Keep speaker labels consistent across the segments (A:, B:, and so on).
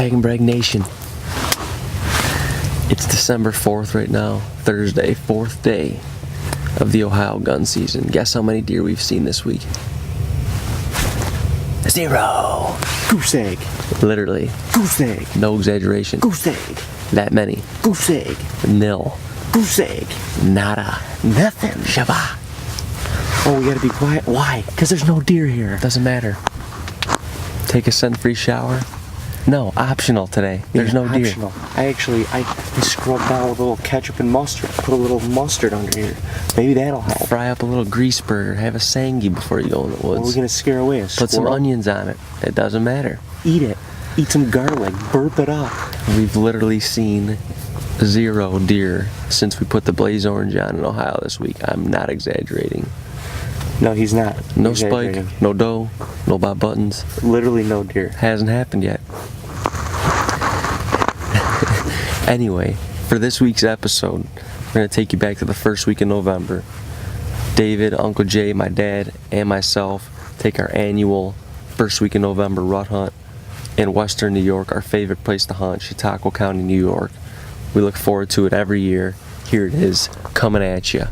A: Tag and Brag Nation. It's December 4th right now, Thursday, 4th day of the Ohio gun season. Guess how many deer we've seen this week? 0.
B: Goose egg.
A: Literally.
B: Goose egg.
A: No exaggeration.
B: Goose egg.
A: That many.
B: Goose egg.
A: Nil.
B: Goose egg.
A: Nada.
B: Nothing.
A: Shabba.
B: Oh, we gotta be quiet. Why? Because there's no deer here.
A: Doesn't matter. Take a scent-free shower. No, optional today. There's no deer.
B: Optional. I scrubbed down with a little ketchup and mustard. Put a little mustard under here. Maybe that'll help.
A: Fry up a little grease burger. Have a sangy before you go in the woods.
B: Are we gonna scare away a squirrel?
A: Put some onions on it. It doesn't matter.
B: Eat it. Eat some garlic. Burp it up.
A: We've literally seen 0 deer since we put the blaze orange on in Ohio this week. I'm not exaggerating.
B: No, he's not.
A: No spike, no doe, no Bob Buttons.
B: Literally no deer.
A: Hasn't happened yet. Anyway, for this week's episode, we're going to take you back to the first week in November. David, Uncle Jay, my dad, and myself take our annual first week in November rut hunt in Western New York, our favorite place to hunt, Chautauqua County, New York. We look forward to it every year. Here it is, coming at you.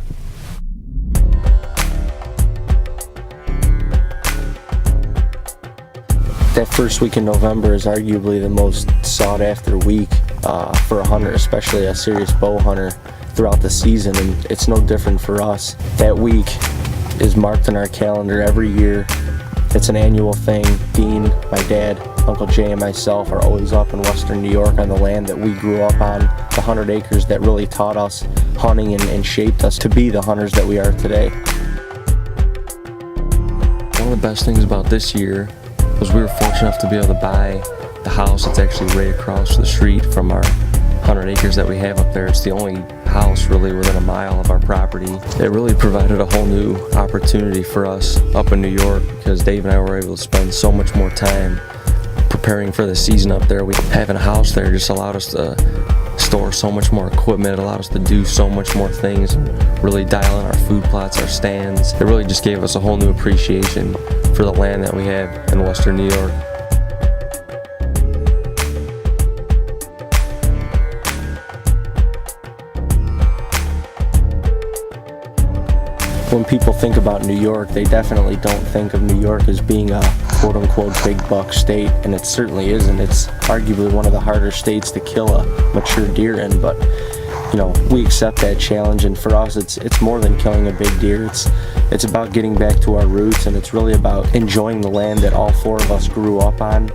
B: That first week in November is arguably the most sought after week for a hunter, especially a serious bow hunter throughout the season, and it's no different for us. That week is marked in our calendar every year. It's an annual thing. Dean, my dad, Uncle Jay, and myself are always up in Western New York on the land that we grew up on, the 100 acres that really taught us hunting and shaped us to be the hunters that we are today.
A: One of the best things about this year was we were fortunate enough to be able to buy the house that's actually right across the street from our 100 acres that we have up there. It's the only house really within a mile of our property. It really provided a whole new opportunity for us up in New York because Dave and I were able to spend so much more time preparing for the season up there. Having a house there just allowed us to store so much more equipment. It allowed us to do so much more things and really dial in our food plots, our stands. It really just gave us a whole new appreciation for the land that we have in Western New York.
B: When people think about New York, they definitely don't think of New York as being a quote-unquote big buck state, and it certainly isn't. It's arguably one of the harder states to kill a mature deer in, but you know, we accept that challenge, and for us it's more than killing a big deer. It's about getting back to our roots, and it's really about enjoying the land that all 4 of us grew up on.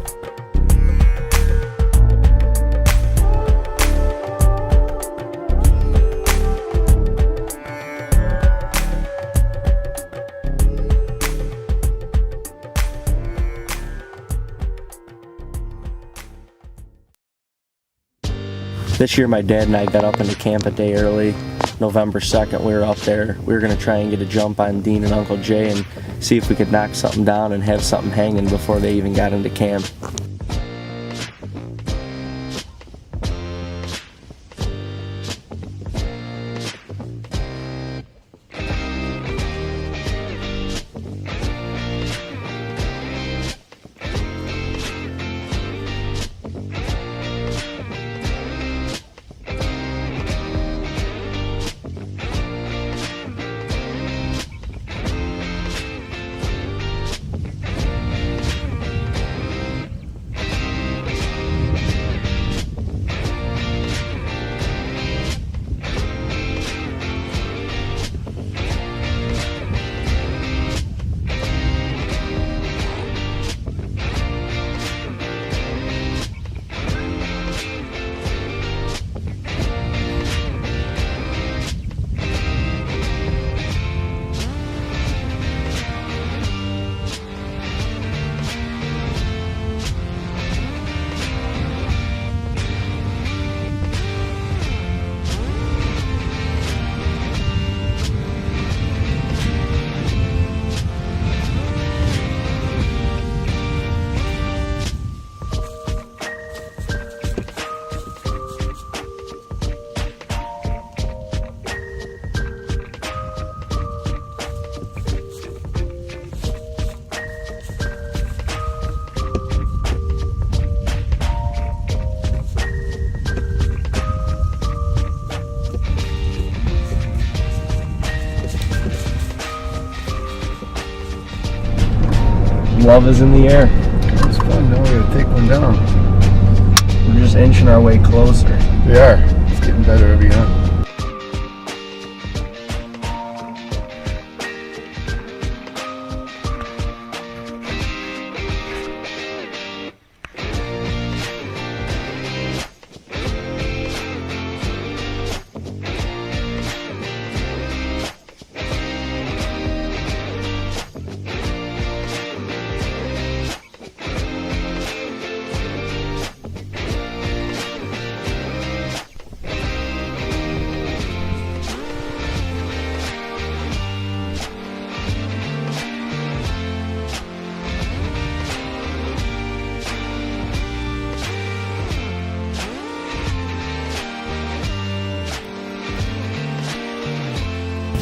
B: This year my dad and I got up into camp a day early. November 2nd we were up there. We were going to try and get a jump on Dean and Uncle Jay and see if we could knock something down and have something hanging before they even got into camp. love is in the air.
C: It's fun. Now we're gonna take one down.
B: We're just inching our way closer.
C: We are. It's getting better every hunt.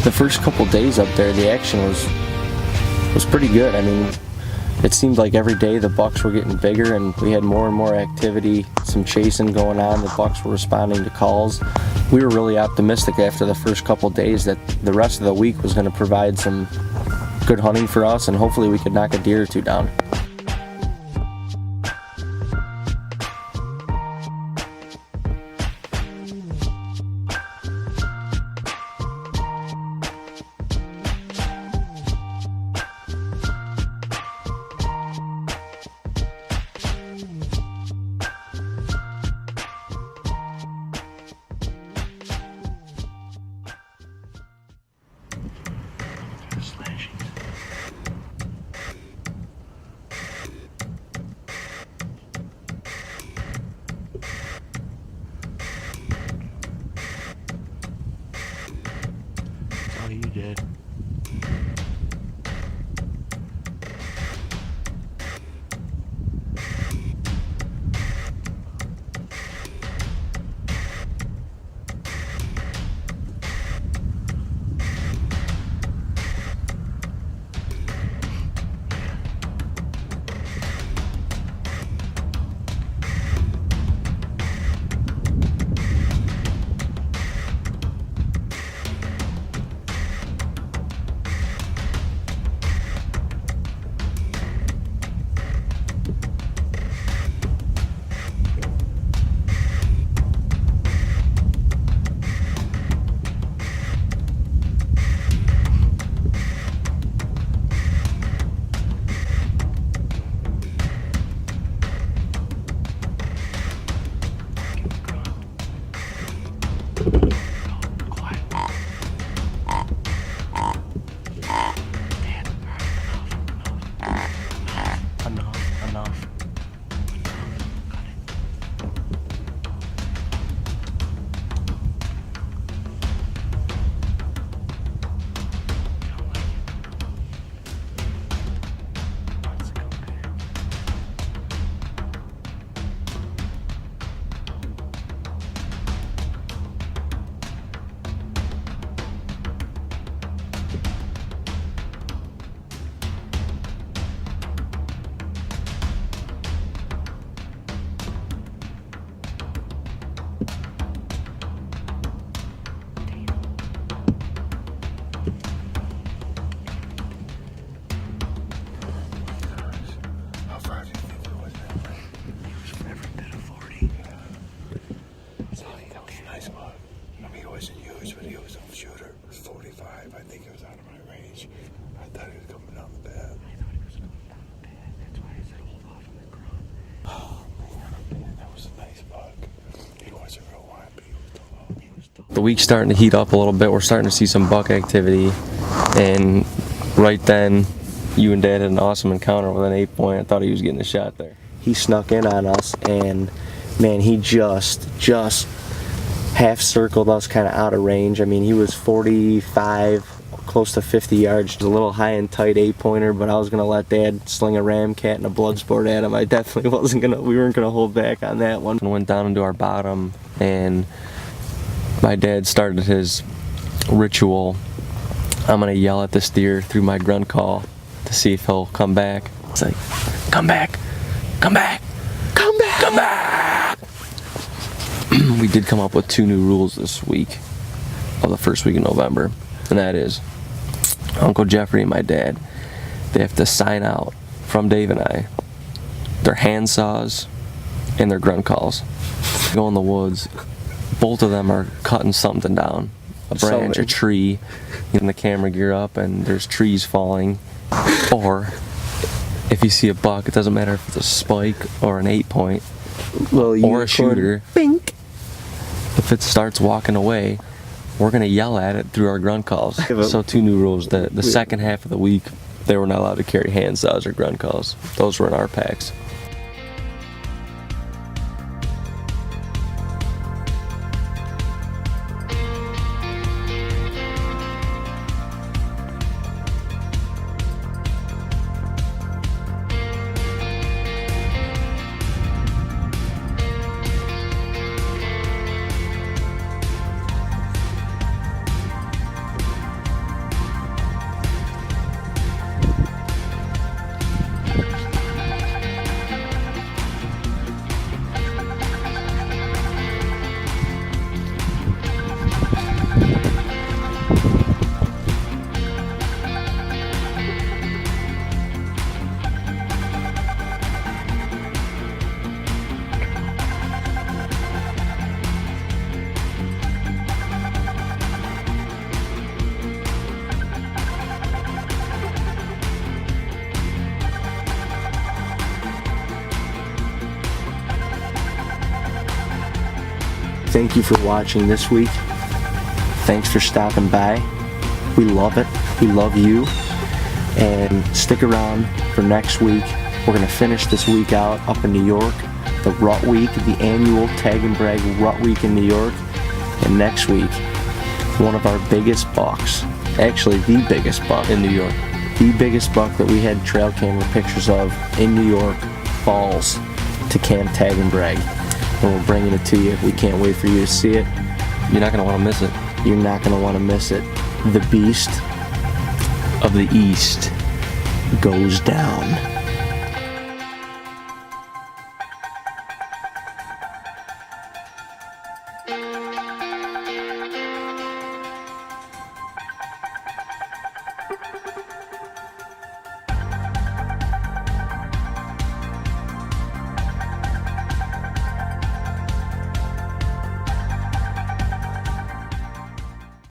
B: The first couple days up there, the action was pretty good. I mean, it seemed like every day the bucks were getting bigger and we had more and more activity, some chasing going on. The bucks were responding to calls. We were really optimistic after the first couple days that the rest of the week was going to provide some good hunting for us, and hopefully we could knock a deer or two down.
D: That's all you did. Enough.
A: The week's starting to heat up a little bit. We're starting to see some buck activity, and right then you and Dad had an awesome encounter with an 8-point. I thought he was getting a shot there.
B: He snuck in on us, and man, he just half circled us kind of out of range. I mean, he was 45, close to 50 yards. A little high and tight 8-pointer, but I was gonna let Dad sling a ram cat and a blood sport at him. I definitely wasn't gonna. We weren't gonna hold back on that one.
A: And went down into our bottom, and my dad started his ritual. I'm gonna yell at this deer through my grunt call to see if he'll come back. It's like, come back, come back, come back, come back. We did come up with 2 new rules this week of the first week of November, and that is Uncle Jeffrey and my dad, they have to sign out from Dave and I. They're hand saws and they're grunt calls. Go in the woods. Both of them are cutting something down. A branch, a tree, getting the camera gear up, and there's trees falling. Or if you see a buck, it doesn't matter if it's a spike or an 8-point or a shooter.
B: Bink.
A: If it starts walking away, we're gonna yell at it through our grunt calls. So 2 new rules: the second half of the week, they were not allowed to carry hand saws or grunt calls. Those were in our packs.
B: Thank you for watching this week. Thanks for stopping by. We love it. We love you. And stick around for next week. We're going to finish this week out up in New York. The Rut Week, the annual Tag and Brag Rut Week in New York. And next week, one of our biggest bucks. Actually, the biggest buck
A: In New York.
B: The biggest buck that we had trail camera pictures of in New York falls to Camp Tag and Brag. And we're bringing it to you. We can't wait for you to see it.
A: You're not gonna want to miss it.
B: You're not going to want to miss it. The Beast
A: Of the East.
B: goes down.